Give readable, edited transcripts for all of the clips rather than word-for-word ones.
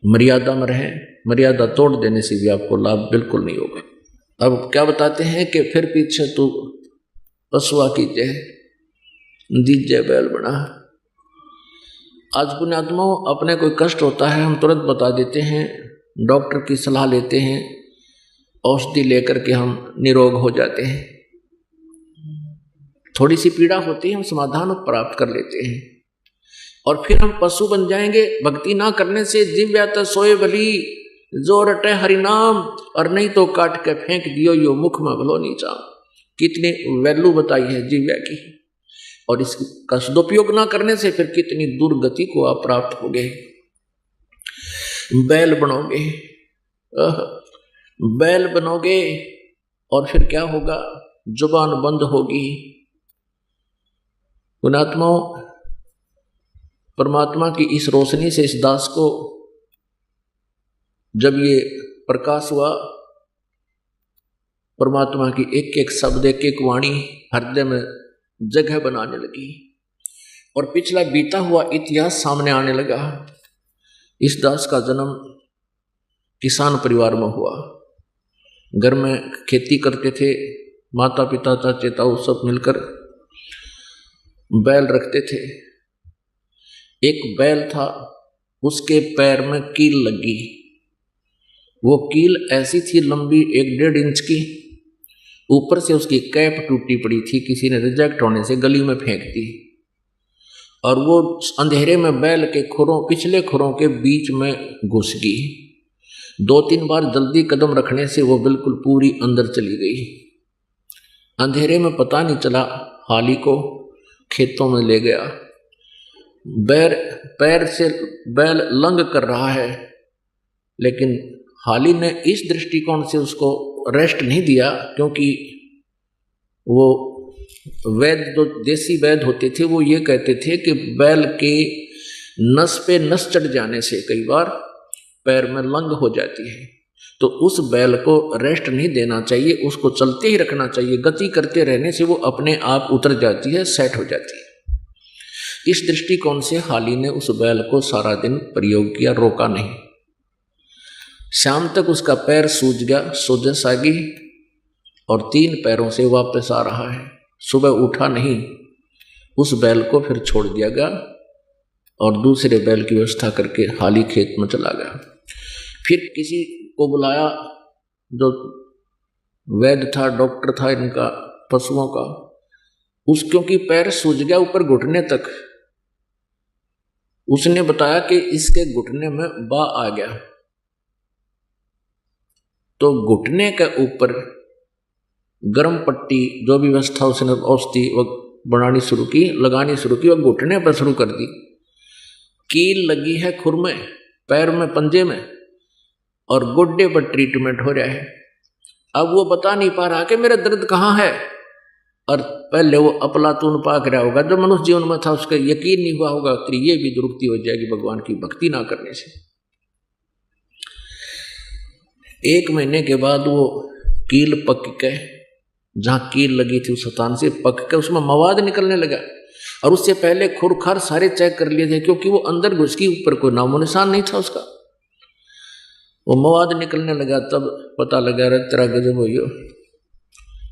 मर्यादा में रहें, मर्यादा तोड़ देने से भी आपको लाभ बिल्कुल नहीं होगा। अब क्या बताते हैं कि फिर पीछे तू पशुआ कीजिए, दीजिए बैल बना। आज पुण्यात्माओं, अपने कोई कष्ट होता है हम तुरंत बता देते हैं, डॉक्टर की सलाह लेते हैं, औषधि लेकर के हम निरोग हो जाते हैं। थोड़ी सी पीड़ा होती है, हम समाधान प्राप्त कर लेते हैं और फिर हम पशु बन जाएंगे। भक्ति ना करने से दिव्या सोए बली, जो रटे हरिनाम, और नहीं तो काट के फेंक दियो यो मुख में भलो नीचा। कितनी वैल्यू बताई है दिव्या की, और इसका सदुपयोग ना करने से फिर कितनी दुर्गति को आप प्राप्त होगे। बैल बनोगे, बैल बनोगे और फिर क्या होगा, जुबान बंद होगी। पुण्यात्माओं, परमात्मा की इस रोशनी से इस दास को जब ये प्रकाश हुआ, परमात्मा की एक एक शब्द, एक एक वाणी हृदय में जगह बनाने लगी और पिछला बीता हुआ इतिहास सामने आने लगा। इस दास का जन्म किसान परिवार में हुआ। घर में खेती करते थे, माता पिता चाचे ताऊ सब मिलकर बैल रखते थे। एक बैल था, उसके पैर में कील लगी। वो कील ऐसी थी लंबी 1-1.5 इंच की, ऊपर से उसकी कैप टूटी पड़ी थी, किसी ने रिजेक्ट होने से गली में फेंक दी, और वो अंधेरे में बैल के खुरों, पिछले खुरों के बीच में घुस गई। 2-3 बार जल्दी कदम रखने से वो बिल्कुल पूरी अंदर चली गई। अंधेरे में पता नहीं चला, हाली को खेतों में ले गया। पैर से बैल लंग कर रहा है, लेकिन हाली ने इस दृष्टिकोण से उसको रेस्ट नहीं दिया, क्योंकि वो वैद्य, जो देसी वैद्य होते थे, वो ये कहते थे कि बैल के नस पे नस चढ़ जाने से कई बार पैर में लंग हो जाती है, तो उस बैल को रेस्ट नहीं देना चाहिए, उसको चलते ही रखना चाहिए। गति करते रहने से वो अपने आप उतर जाती है, सेट हो जाती है। इस दृष्टिकोण से हाली ने उस बैल को सारा दिन प्रयोग किया, रोका नहीं। शाम तक उसका पैर सूज गया, सोजश आ गई और 3 पैरों से वापस आ रहा है। सुबह उठा नहीं, उस बैल को फिर छोड़ दिया गया और दूसरे बैल की व्यवस्था करके हाली खेत में चला गया। फिर किसी को बुलाया, जो वैद्य था, डॉक्टर था इनका पशुओं का, क्योंकि पैर सूज गया ऊपर घुटने तक। उसने बताया कि इसके घुटने में बा आ गया, तो घुटने के ऊपर गर्म पट्टी, जो भी व्यवस्था उसने औषधि बनानी शुरू की, लगानी शुरू की, और घुटने पर शुरू कर दी। कील लगी है खुर में, पैर में, पंजे में, और गोड्डे पर ट्रीटमेंट हो रहा है। अब वो बता नहीं पा रहा कि मेरा दर्द कहाँ है, और पहले वो अपलातून पाक रहा होगा, जो मनुष्य जीवन में था, उसका यकीन नहीं हुआ होगा कि ये भी दुरुक्ति हो जाएगी भगवान की भक्ति ना करने से। 1 महीने के बाद वो कील पक के, जहाँ कील लगी थी उस स्थान से पक के उसमें मवाद निकलने लगा, और उससे पहले खुरखार सारे चेक कर लिए थे, क्योंकि वो अंदर घुस गई, ऊपर कोई नामो निशान नहीं था उसका। वो मवाद निकलने लगा, तब पता लगा रे तेरा गजब हो,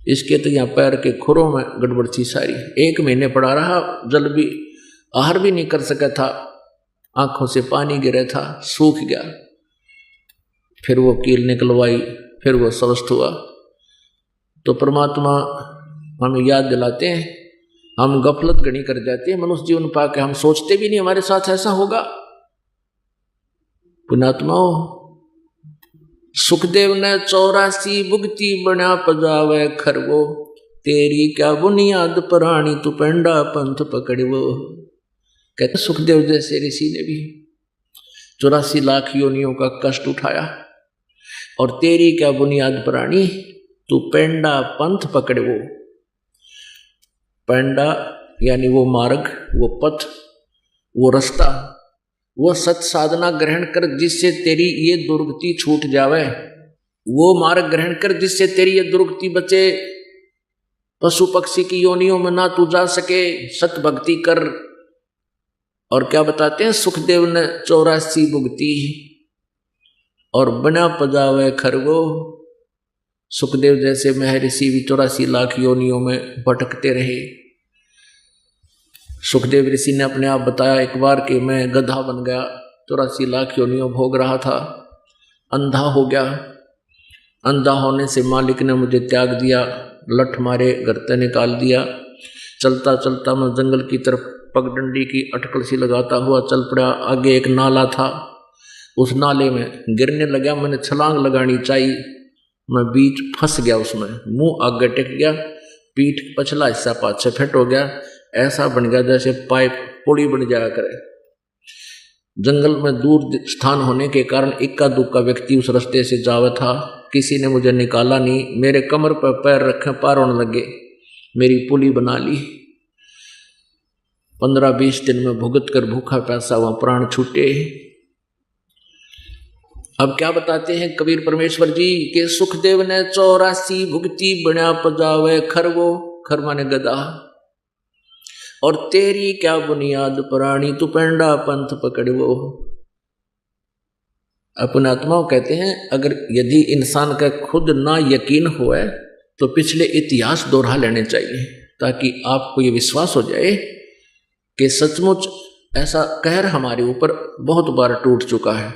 इसके तो यहाँ पैर के खुरों में गड़बड़ थी सारी। 1 महीने पड़ा रहा, जल भी, आहार भी नहीं कर सका था, आंखों से पानी गिरा था, सूख गया। फिर वो कील निकलवाई, फिर वो स्वस्थ हुआ। तो परमात्मा हमें याद दिलाते हैं, हम गफलत गणी कर जाते हैं मनुष्य जीवन पाके, हम सोचते भी नहीं हमारे साथ ऐसा होगा। पुण्यात्माओं, सुखदेव ने 84 भुगती बना पजावे खरवो, तेरी क्या बुनियाद प्राणी तू पेंडा पंथ पकड़वो। कहते सुखदेव जैसे ऋषि ने भी 84 लाख योनियों का कष्ट उठाया, और तेरी क्या बुनियाद प्राणी तू पेंडा पंथ पकड़वो। पेंडा यानी वो मार्ग, वो पथ, वो रास्ता, वो सत साधना ग्रहण कर जिससे तेरी ये दुर्गति छूट जावे। वो मार्ग ग्रहण कर जिससे तेरी ये दुर्गति बचे, पशु पक्षी की योनियों में ना तू जा सके। सत भक्ति कर। और क्या बताते हैं सुखदेव ने 84 भुगती, और बिना पजावे खरगो। सुखदेव जैसे महर्षि भी 84 लाख योनियों में भटकते रहे। सुखदेव ऋषि ने अपने आप बताया एक बार कि मैं गधा बन गया, 84 लाख योनियों भोग रहा था, अंधा हो गया। अंधा होने से मालिक ने मुझे त्याग दिया, लठ मारे घर से निकाल दिया। चलता चलता मैं जंगल की तरफ पगडंडी की अटकल सी लगाता हुआ चल पड़ा। आगे एक नाला था, उस नाले में गिरने लगा। मैंने छलांग लगानी चाहिए, मैं बीच फंस गया उसमें, मुंह आगे टेक गया, पीठ पछला हिस्सा पाछे फिट हो गया। ऐसा बन गया जैसे पाइप पुड़ी बन जाया करे। जंगल में दूर स्थान होने के कारण इक्का दुक्का व्यक्ति उस रास्ते से जावा था, किसी ने मुझे निकाला नहीं। मेरे कमर पर पैर रखे, पार होने लगे, मेरी पुली बना ली। 15-20 दिन में भुगत कर भूखा प्यासा वहां प्राण छूटे। अब क्या बताते हैं कबीर परमेश्वर जी के सुखदेव ने 84 भुगती बिना पजावे खरगो। खर माने गदा। और तेरी क्या बुनियाद प्राणी तू पेंडा पंथ पकड़वो। अपने आत्माओं कहते हैं अगर यदि इंसान का खुद ना यकीन हुआ तो पिछले इतिहास दोहरा लेने चाहिए, ताकि आपको ये विश्वास हो जाए कि सचमुच ऐसा कहर हमारे ऊपर बहुत बार टूट चुका है।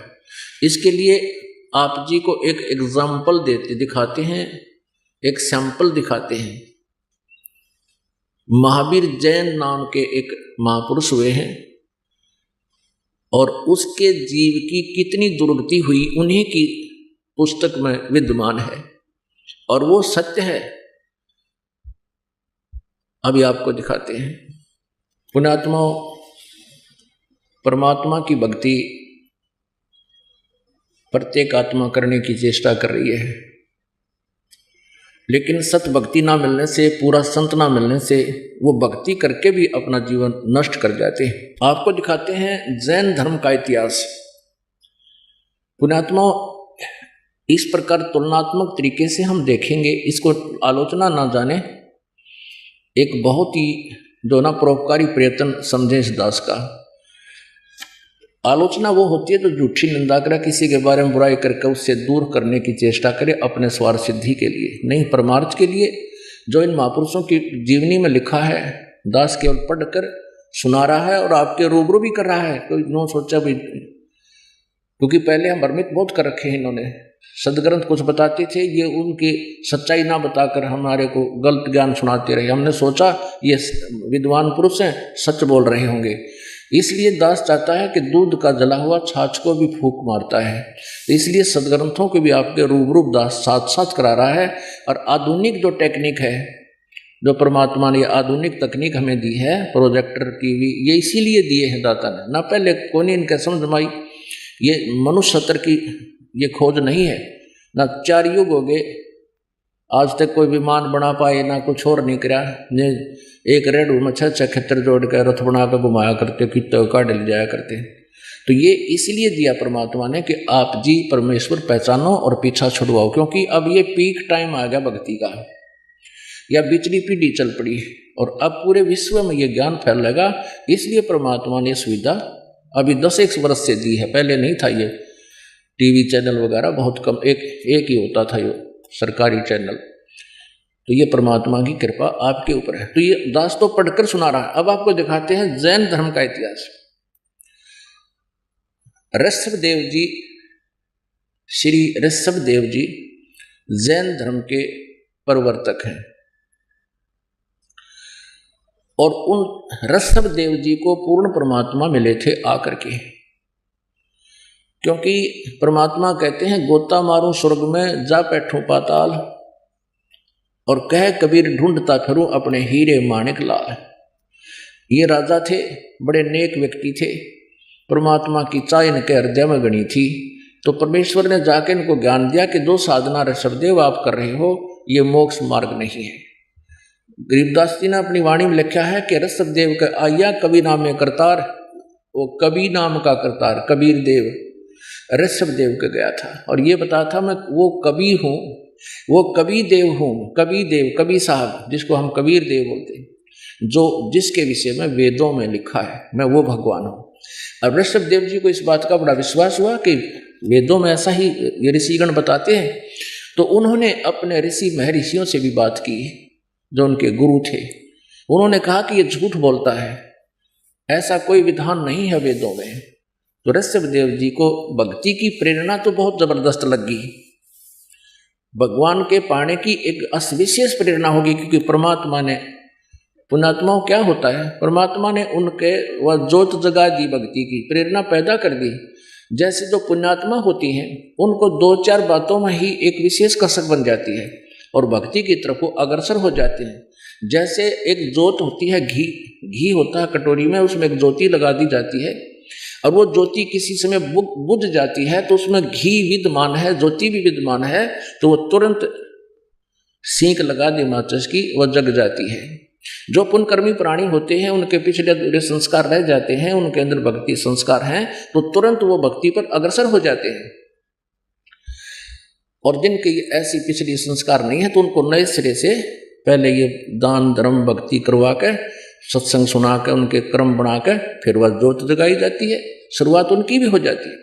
इसके लिए आप जी को एक एग्जाम्पल दिखाते हैं, एक सैंपल दिखाते हैं। महावीर जैन नाम के एक महापुरुष हुए हैं और उसके जीव की कितनी दुर्गति हुई उन्हीं की पुस्तक में विद्यमान है और वो सत्य है। अभी आपको दिखाते हैं। पुण्यात्माओं, परमात्मा की भक्ति प्रत्येक आत्मा करने की चेष्टा कर रही है, लेकिन सत भक्ति ना मिलने से, पूरा संत ना मिलने से वो भक्ति करके भी अपना जीवन नष्ट कर जाते हैं। आपको दिखाते हैं जैन धर्म का इतिहास। पुण्यात्माओं, इस प्रकार तुलनात्मक तरीके से हम देखेंगे, इसको आलोचना ना जाने, एक बहुत ही जो ना परोपकारी प्रयत्न समझे इस दास का। आलोचना वो होती है तो झूठी निंदा करे, किसी के बारे में बुराई करके उससे दूर करने की चेष्टा करे अपने स्वार्थ सिद्धि के लिए, नहीं परमार्थ के लिए। जो इन महापुरुषों की जीवनी में लिखा है दास केवल पढ़कर सुना रहा है और आपके रूबरू भी कर रहा है। कोई नो सोचा भी, क्योंकि पहले हम भ्रमित बहुत कर रखे हैं इन्होंने। सदग्रंथ कुछ बताते थे, ये उनकी सच्चाई ना बताकर हमारे को गलत ज्ञान सुनाते रहे। हमने सोचा ये विद्वान पुरुष हैं, सच बोल रहे होंगे। इसलिए दास चाहता है कि दूध का जला हुआ छाछ को भी फूंक मारता है। इसलिए सदग्रंथों के भी आपके रूबरू दास साथ साथ करा रहा है। और आधुनिक जो टेक्निक है, जो परमात्मा ने आधुनिक तकनीक हमें दी है, प्रोजेक्टर की भी, ये इसीलिए दिए हैं दाता ने, ना पहले कोई इनके समझ में आई। ये मनुष्य सत्र की ये खोज नहीं है, ना 4 युग हो गए आज तक कोई विमान बना पाए, ना कुछ और नहीं करा। एक रेड में 6 खेतर जोड़ कर रथ बना कर घुमाया करते, कितने काट ले जाया करते। तो ये इसलिए दिया परमात्मा ने कि आप जी परमेश्वर पहचानो और पीछा छुड़वाओ, क्योंकि अब ये पीक टाइम आ गया भक्ति का, या बिचली पीढ़ी चल पड़ी और अब पूरे विश्व में ये ज्ञान फैलेगा। इसलिए परमात्मा ने सुविधा अभी 10-1 वर्ष से दी है। पहले नहीं था, ये टीवी चैनल वगैरह बहुत कम, एक ही होता था ये सरकारी चैनल। तो ये परमात्मा की कृपा आपके ऊपर है। तो ये दास तो पढ़कर सुना रहा है। अब आपको दिखाते हैं जैन धर्म का इतिहास। ऋषभदेव जी, श्री ऋषभदेव जी जैन धर्म के प्रवर्तक हैं और उन ऋषभदेव जी को पूर्ण परमात्मा मिले थे आकर के, क्योंकि परमात्मा कहते हैं गोता मारूं स्वर्ग में जा बैठूं पाताल, और कह कबीर ढूंढता फिरूं अपने हीरे माणिक लाल। ये राजा थे, बड़े नेक व्यक्ति थे, परमात्मा की चाह इनके हृदय में गणी थी। तो परमेश्वर ने जाके इनको ज्ञान दिया कि जो साधना ऋषभदेव आप कर रहे हो ये मोक्ष मार्ग नहीं है। गरीबदास जी ने अपनी वाणी में लिखा है कि ऋषभदेव का आया कवि नामे करतार, वो कवि नाम का करतार कबीर देव ऋषभदेव के गया था और ये बताया था मैं वो कवि हूँ, वो कवि देव हूँ। कवि देव, कवि साहब जिसको हम कबीर देव बोलते हैं, जो जिसके विषय में वेदों में लिखा है, मैं वो भगवान हूँ। अब ऋषभदेव जी को इस बात का बड़ा विश्वास हुआ कि वेदों में ऐसा ही ये ऋषिगण बताते हैं। तो उन्होंने अपने ऋषि महर्षियों से भी बात की, जो उनके गुरु थे। उन्होंने कहा कि ये झूठ बोलता है, ऐसा कोई विधान नहीं है वेदों में। तो ऋषभदेव जी को भक्ति की प्रेरणा तो बहुत जबरदस्त लगी, भगवान के पाने की एक विशेष प्रेरणा होगी, क्योंकि परमात्मा ने, पुण्यात्माओं क्या होता है, परमात्मा ने उनके वह जोत जगा दी, भक्ति की प्रेरणा पैदा कर दी। जैसे जो पुण्यात्मा होती हैं उनको 2-4 बातों में ही एक विशेष कसक बन जाती है और भक्ति की तरफ वो अग्रसर हो जाते हैं। जैसे एक जोत होती है, घी होता है कटोरी में, उसमें एक ज्योति लगा दी जाती है और वो ज्योति किसी समय बुझ जाती है, तो उसमें घी विद्यमान है, ज्योति भी विद्यमान है, तो वो तुरंत सींक लगा दी माचिस की, वह जग जाती है। जो पुण्यकर्मी प्राणी होते हैं उनके पिछले अधूरे संस्कार रह जाते हैं, उनके अंदर भक्ति संस्कार हैं, तो तुरंत वो भक्ति पर अग्रसर हो जाते हैं। और जिनके ऐसी पिछली संस्कार नहीं है तो उनको नए सिरे से पहले ये दान धर्म भक्ति करवा के, सत्संग सुना के, उनके क्रम बना के फिर वह जोत जगाई जाती है, शुरुआत उनकी भी हो जाती है।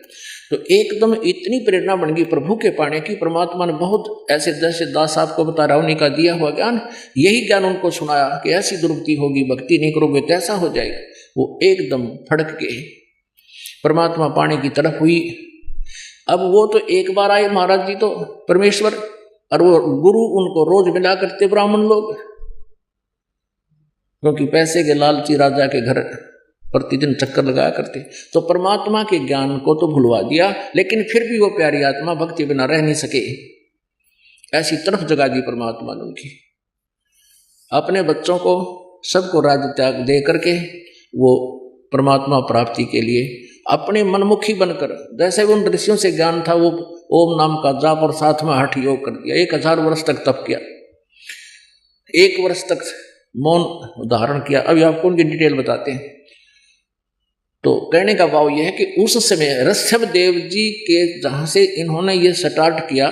तो एकदम इतनी प्रेरणा बन गई प्रभु के पाने की। परमात्मा ने बहुत ऐसे, जैसे दास आपको बता रहा हूं, उन्हीं का दिया हुआ ज्ञान, यही ज्ञान उनको सुनाया कि ऐसी दुर्गति होगी, भक्ति नहीं करोगे तो ऐसा हो जाएगा। वो एकदम फड़क के परमात्मा पाने की तरफ हुई। अब वो तो एक बार आए महाराज जी तो परमेश्वर, और वो गुरु उनको रोज मिला करते ब्राह्मण लोग, क्योंकि पैसे के लालची राजा के घर प्रतिदिन चक्कर लगाया करते। तो परमात्मा के ज्ञान को तो भुलवा दिया, लेकिन फिर भी वो प्यारी आत्मा भक्ति बिना रह नहीं सके, ऐसी तरफ जगा दी परमात्मा ने उनकी। अपने बच्चों को सबको राज्य त्याग दे करके वो परमात्मा प्राप्ति के लिए अपने मनमुखी बनकर, जैसे उन ऋषियों से ज्ञान था, वो ओम नाम का जाप और साथ में हठ योग कर दिया। 1000 वर्ष तक तप किया, 1 वर्ष तक मौन धारण किया। अभी आपको उनकी डिटेल बताते हैं। तो कहने का भाव यह है कि उस समय ऋषभदेव जी के जहाँ से इन्होंने ये स्टार्ट किया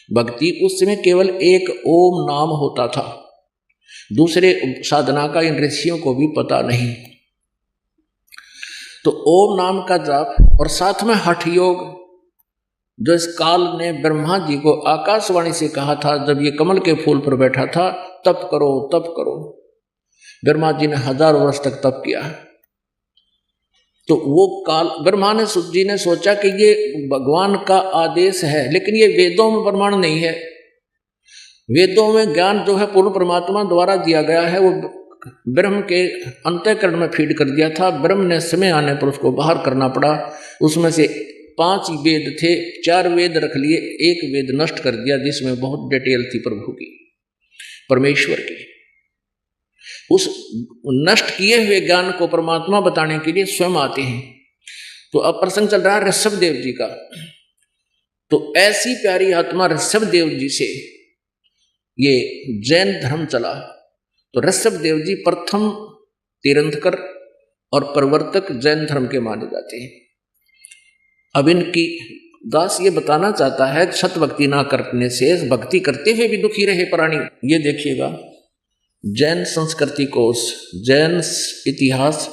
भक्ति, उस समय केवल एक ओम नाम होता था, दूसरे साधना का इन ऋषियों को भी पता नहीं। तो ओम नाम का जाप और साथ में हठ योग, जो इस काल ने ब्रह्मा जी को आकाशवाणी से कहा था जब ये कमल के फूल पर बैठा था, तप करो तप करो। ब्रह्मा जी ने 1000 वर्ष तक तप किया। तो वो काल ब्रह्मा जी ने सोचा कि ये भगवान का आदेश है, लेकिन ये वेदों में प्रमाण नहीं है। वेदों में ज्ञान जो है पूर्ण परमात्मा द्वारा दिया गया है, वो ब्रह्म के अंतःकरण में फीड कर दिया था। ब्रह्म ने समय आने पर उसको बाहर करना पड़ा। उसमें से 5 वेद थे, 4 वेद रख लिए, 1 वेद नष्ट कर दिया, जिसमें बहुत डिटेल थी प्रभु की, परमेश्वर की। उस नष्ट किए हुए ज्ञान को परमात्मा बताने के लिए स्वयं आते हैं। तो अब प्रसंग चल रहा है ऋषभदेव जी का। तो ऐसी प्यारी आत्मा ऋषभदेव जी से ये जैन धर्म चला। तो ऋषभदेव जी प्रथम तीर्थंकर और प्रवर्तक जैन धर्म के माने जाते हैं। अब इनकी दास ये बताना चाहता है, सत भक्ति ना करने से भक्ति करते हुए भी दुखी रहे प्राणी। ये देखिएगा, जैन संस्कृति कोश, जैन इतिहास,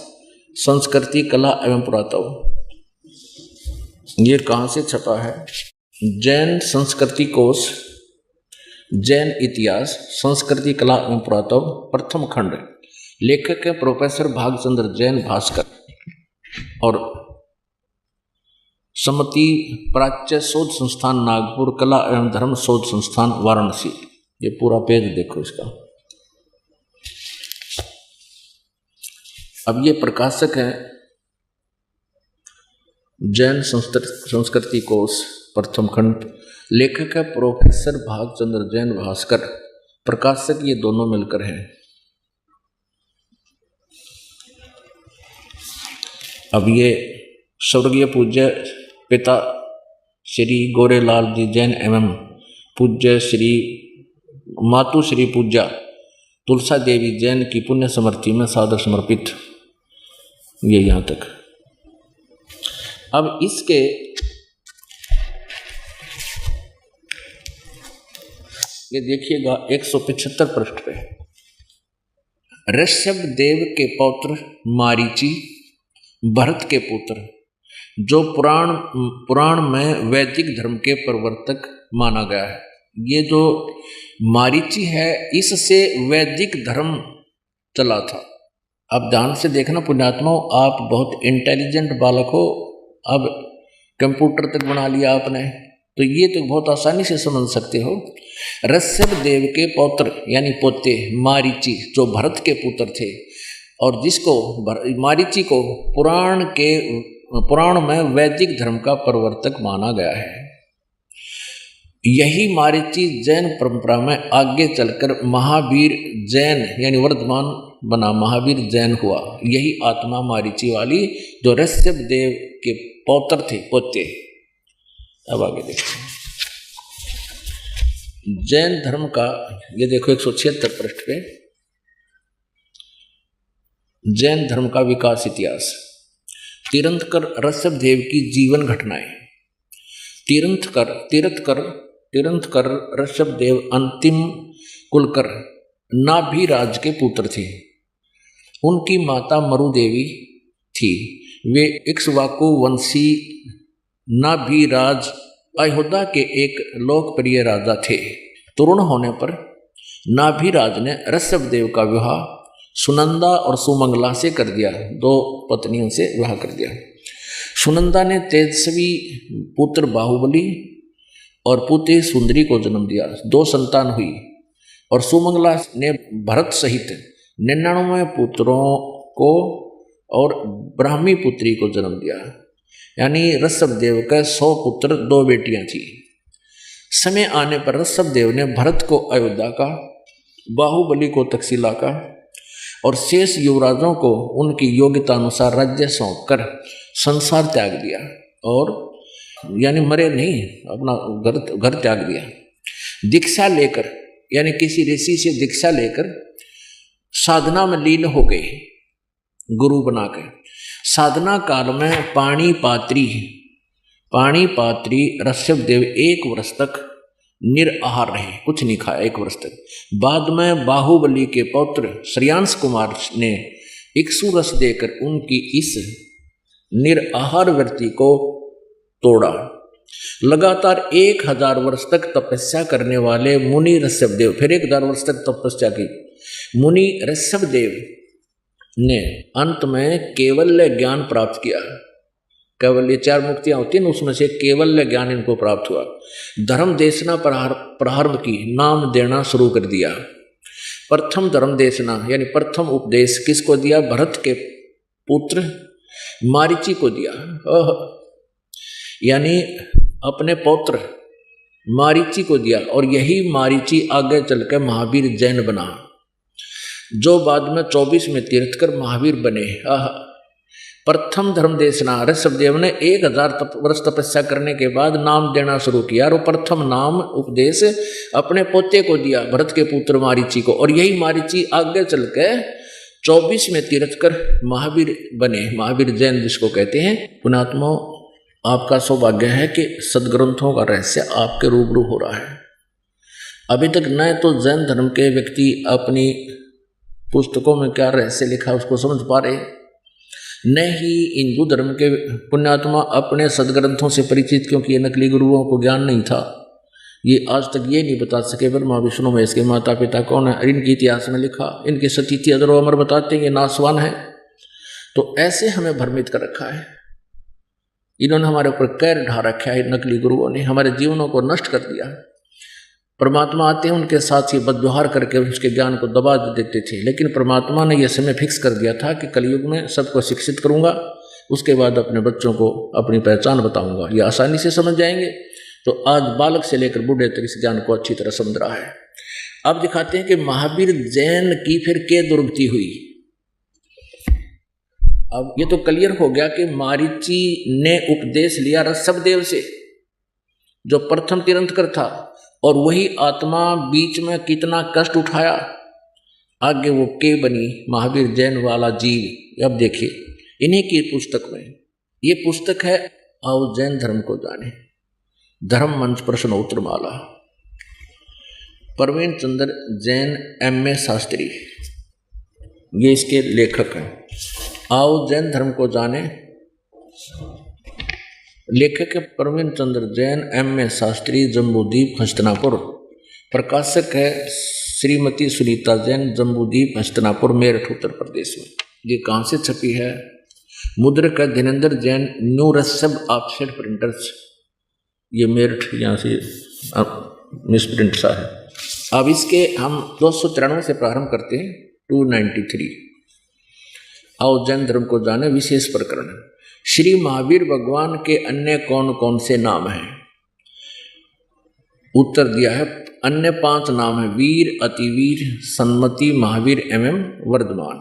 संस्कृति, कला एवं पुरातत्व, ये कहाँ से छपा है? जैन संस्कृति कोश, जैन इतिहास, संस्कृति, कला एवं पुरातत्व, प्रथम खंड। लेखक है प्रोफेसर भागचंद्र जैन भास्कर और समति प्राच्य शोध संस्थान नागपुर, कला एवं धर्म शोध संस्थान वाराणसी। ये पूरा पेज देखो इसका। अब ये प्रकाशक हैं जैन संस्कृति कोश, प्रथम खंड। लेखक है प्रोफेसर भागचंद्र जैन भास्कर, प्रकाशक ये दोनों मिलकर हैं। अब ये स्वर्गीय पूज्य पिता श्री गोरेलाल जी जैन एवं पूज्य श्री मातु श्री पूज्या तुलसा देवी जैन की पुण्य स्मृति में सादर समर्पित। ये यहाँ तक। अब इसके ये देखिएगा 175 पृष्ठ पे, ऋषभदेव के पौत्र मारीची, भरत के पुत्र, जो पुराण में वैदिक धर्म के प्रवर्तक माना गया है। ये जो मारीची है इससे वैदिक धर्म चला था। अब ध्यान से देखना पुण्यात्माओं, आप बहुत इंटेलिजेंट बालक हो, अब कंप्यूटर तक बना लिया आपने, तो ये तो बहुत आसानी से समझ सकते हो। ऋषभ देव के पौत्र यानी पोते मारीची जो भरत के पुत्र थे, और जिसको मारीची को पुराण में वैदिक धर्म का प्रवर्तक माना गया है। यही मारीची जैन परंपरा में आगे चलकर महावीर जैन यानी वर्धमान बना, महावीर जैन हुआ। यही आत्मा मारीची वाली जो ऋषभ देव के पौत्र थे, पोते। अब आगे देखते हैं जैन धर्म का, ये देखो 176 पृष्ठ पे, जैन धर्म का विकास इतिहास। तीर्थंकर ऋषभ देव की जीवन घटनाएं। तीर्थंकर ऋषभ देव अंतिम कुलकर नाभिराज के पुत्र थे। उनकी माता मरु देवी थी। वे इक्ष्वाकु वंशी नाभिराज अयोध्या के एक लोकप्रिय राजा थे। तरुण होने पर नाभिराज ने ऋषभ देव का विवाह सुनंदा और सुमंगला से कर दिया। 2 पत्नियों से विवाह कर दिया। सुनंदा ने तेजस्वी पुत्र बाहुबली और पुत्री सुंदरी को जन्म दिया। 2 संतान हुई। और सुमंगला ने भरत सहित 99 पुत्रों को और ब्राह्मी पुत्री को जन्म दिया। यानी ऋषभ देव का 100 पुत्र 2 बेटियां थी। समय आने पर ऋषभ देव ने भरत को अयोध्या का, बाहुबली को तक्षशिला का और शेष युवराजों को उनकी योग्यता अनुसार राज्य सौंप कर संसार त्याग दिया। और यानी मरे नहीं, अपना घर त्याग दिया। दीक्षा लेकर यानी किसी ऋषि से दीक्षा लेकर साधना में लीन हो गए, गुरु बनाकर। साधना काल में पाणिपात्री ऋषभ देव 1 वर्ष तक निराहार रहे, कुछ नहीं खाया 1 वर्ष तक। बाद में बाहुबली के पौत्र श्रेयांश कुमार ने इक्ष्वाकु रस देकर उनकी इस निराहार वृत्ति को तोड़ा। लगातार 1000 वर्ष तक तपस्या करने वाले मुनि ऋषभ देव, फिर 1000 वर्ष तक तपस्या की। मुनि ऋषभ देव ने अंत में केवल्य ज्ञान प्राप्त किया। केवल ये 4 मुक्तियां होती हैं, उसमें से केवल्य ज्ञान इनको प्राप्त हुआ। धर्म देशना प्रारंभ की, नाम देना शुरू कर दिया। प्रथम धर्म देशना यानी प्रथम उपदेश किसको दिया? भरत के पुत्र मारीची को दिया। यानी अपने पौत्र मारीची को दिया। और यही मारीची आगे चलकर महावीर जैन बना, जो बाद में 24 में तीर्थकर महावीर बने। प्रथम धर्म देशना, ऋषभ देव ने 1000 वर्ष तपस्या करने के बाद नाम देना शुरू किया और प्रथम नाम उपदेश अपने पोते को दिया, भरत के पुत्र मारीची को। और यही मारीची आगे चल के 24 में तीर्थकर महावीर बने, महावीर जैन जिसको कहते हैं। पुण्यात्माओं, आपका सौभाग्य है कि सदग्रंथों का रहस्य आपके रूबरू हो रहा है। अभी तक न तो जैन धर्म के व्यक्ति अपनी पुस्तकों में क्या रहस्य लिखा उसको समझ पा रहे, न ही हिंदू धर्म के पुण्यात्मा अपने सदग्रंथों से परिचित, क्योंकि ये नकली गुरुओं को ज्ञान नहीं था। ये आज तक ये नहीं बता सके ब्रह्मा विष्णु महेश के माता पिता कौन है, इनके इतिहास में लिखा, इनके सतीथि अदरो अमर बताते हैं ये नासवान है। तो ऐसे हमें भ्रमित कर रखा है, इन्होंने हमारे ऊपर कैर ढा रखा है। नकली गुरुओं ने हमारे जीवनों को नष्ट कर दिया। परमात्मा आते हैं, उनके साथ ही बदव्यवहार करके उसके ज्ञान को दबा देते थे। लेकिन परमात्मा ने यह समय फिक्स कर दिया था कि कलयुग में सबको शिक्षित करूंगा, उसके बाद अपने बच्चों को अपनी पहचान बताऊंगा, ये आसानी से समझ जाएंगे। तो आज बालक से लेकर बूढ़े तक इस ज्ञान को अच्छी तरह समझ रहा है। अब दिखाते हैं कि महावीर जैन की फिर क्या दुर्गति हुई। अब ये तो क्लियर हो गया कि मारीची ने उपदेश लिया ऋषभ देव से, जो प्रथम तीर्थंकर था, और वही आत्मा बीच में कितना कष्ट उठाया। आगे वो के बनी महावीर जैन वाला जीव। अब देखिए इन्हीं की पुस्तक में, ये पुस्तक है आओ जैन धर्म को जाने, धर्म मंच प्रश्नोत्तर माला, प्रवीण चंद्र जैन M.A. शास्त्री, ये इसके लेखक हैं। आओ जैन धर्म को जाने, लेखक है प्रवीण चंद्र जैन, M.A. शास्त्री, जम्बूद्वीप हस्तिनापुर। प्रकाशक है श्रीमती सुनीता जैन, जम्बूद्वीप हस्तिनापुर, मेरठ उत्तर प्रदेश में। ये कहाँ से छपी है? मुद्रक है Dhirendra Jain, new रसब offset printers, ये मेरठ, यहाँ से मिसप्रिंट सा है। अब इसके हम 293 से प्रारंभ करते हैं 293। आओ जैन धर्म को जाने विशेष प्रकरण। श्री महावीर भगवान के अन्य कौन कौन से नाम हैं? उत्तर दिया है अन्य 5 नाम है, वीर, अतिवीर, सन्मति, महावीर एवं वर्धमान।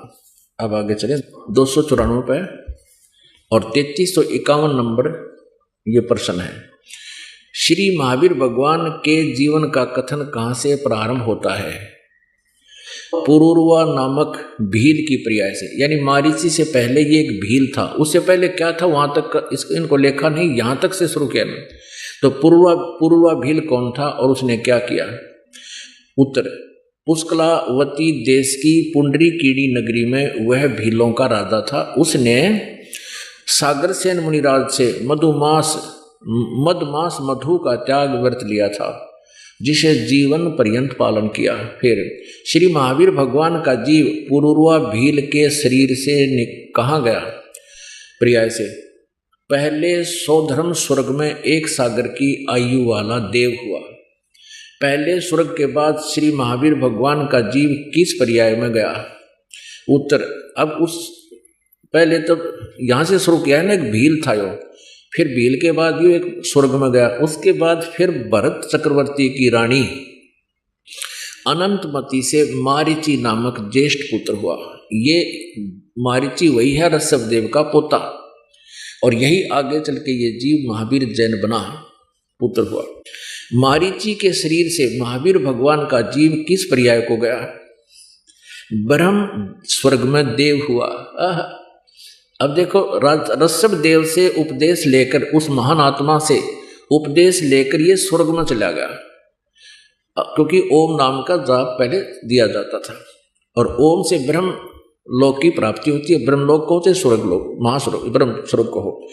अब आगे चले 294 पे और 3351 नंबर ये प्रश्न है। श्री महावीर भगवान के जीवन का कथन कहाँ से प्रारंभ होता है? पुरूरवा नामक भील की पर्याय से, यानी मारीची से पहले ये एक भील था, उससे पहले क्या था वहां तक इनको लेखा नहीं, यहां तक से शुरू किया नहीं। तो पुरूरवा भील कौन था और उसने क्या किया? उत्तर, पुष्कलावती देश की पुंडरीकीड़ी नगरी में वह भीलों का राजा था। उसने सागरसेन मुनिराज से मधमास मधु का त्याग व्रत लिया था, जिसे जीवन पर्यंत पालन किया। फिर श्री महावीर भगवान का जीव पुरूरवा भील के शरीर से कहाँ गया? पर्याय से, पहले सौधर्म स्वर्ग में एक सागर की आयु वाला देव हुआ। पहले स्वर्ग के बाद श्री महावीर भगवान का जीव किस पर्याय में गया? उत्तर, अब उस पहले तो यहाँ से शुरू किया है ना, एक भील था यो, फिर भील के बाद यो एक स्वर्ग में गया, उसके बाद फिर भरत चक्रवर्ती की रानी अनंतमती से मारीची नामक ज्येष्ठ पुत्र हुआ। ये मारीची वही है ऋषभ देव का पोता, और यही आगे चल के ये जीव महावीर जैन बना पुत्र हुआ। मारीची के शरीर से महावीर भगवान का जीव किस पर्याय को गया? ब्रह्म स्वर्ग में देव हुआ। अब देखो, ऋषभ देव से उपदेश लेकर, उस महान आत्मा से उपदेश लेकर ये स्वर्ग में चला गया, क्योंकि ओम नाम का जाप पहले दिया जाता था, और ओम से ब्रह्म लोक की प्राप्ति होती है। ब्रह्म लोक को होते स्वर्ग लोक, महास्वर्ग, ब्रह्म स्वर्ग को हो।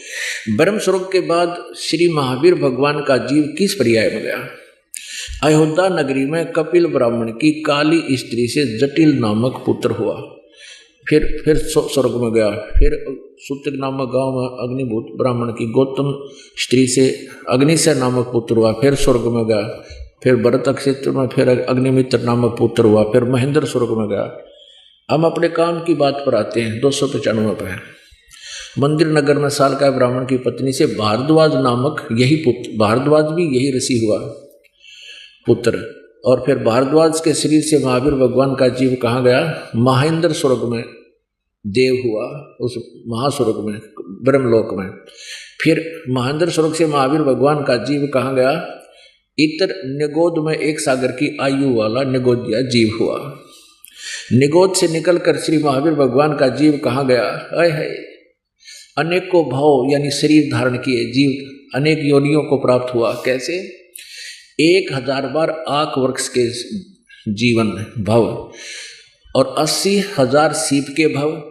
ब्रह्म स्वर्ग के बाद श्री महावीर भगवान का जीव किस पर्याय में गया? अयोध्या नगरी में कपिल ब्राह्मण की काली स्त्री से जटिल नामक पुत्र हुआ। फिर स्वर्ग में गया। फिर सूत्र नामक गांव में अग्निभूत ब्राह्मण की गौतम स्त्री से अग्निशय नामक पुत्र हुआ। फिर स्वर्ग में गया। फिर भरत क्षेत्र में फिर अग्निमित्र नामक पुत्र हुआ। फिर महेंद्र स्वर्ग में गया। हम अपने काम की बात पर आते हैं। 295 पर मंदिर नगर में सालकाय ब्राह्मण की पत्नी से भारद्वाज नामक यही पुत्र, भारद्वाज भी यही ऋषि हुआ पुत्र। और फिर भारद्वाज के शरीर से महावीर भगवान का जीव कहाँ गया? महेंद्र स्वर्ग में देव हुआ, उस महास्वर्ग में, ब्रह्मलोक में। फिर महेंद्र स्वर्ग से महावीर भगवान का जीव कहाँ गया? इतर निगोद में एक सागर की आयु वाला निगोदिया जीव हुआ। निगोद से निकलकर श्री महावीर भगवान का जीव कहाँ गया? है अनेकों भाव यानी शरीर धारण किए जीव अनेक योनियों को प्राप्त हुआ। कैसे? 1000 बार आक वृक्ष के जीवन भव, और 80,000 सीप के भव,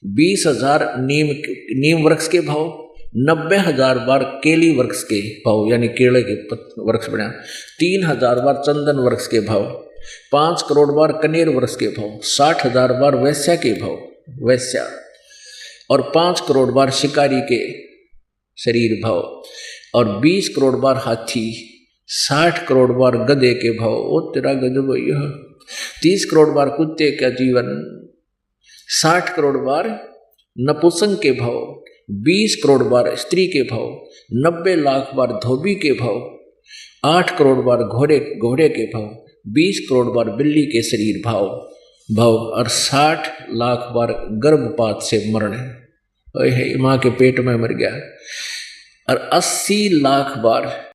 20,000 नीम वृक्ष के भव, 90,000 बार केली वृक्ष के भव यानी केले के वृक्ष बना, 3,000 बार चंदन वृक्ष के भव, 5 करोड़ बार कनेर वृक्ष के भव, 60,000 बार वैश्या के भव, वैश्या, और 5 करोड़ बार शिकारी के शरीर भव, और 20 करोड़ बार हाथी, 60 करोड़ बार गधे के भाव, ओ तेरा गजब यह, 30 करोड़ बार कुत्ते का जीवन, 60 करोड़ बार नपुंसक के भाव, 20 करोड़ बार स्त्री के भाव, 90 लाख बार धोबी के भाव, 8 करोड़ बार घोड़े के भाव, 20 करोड़ बार बिल्ली के शरीर भाव, और 60 लाख बार गर्भपात से मरण, माँ के पेट में मर गया, और 80 लाख बार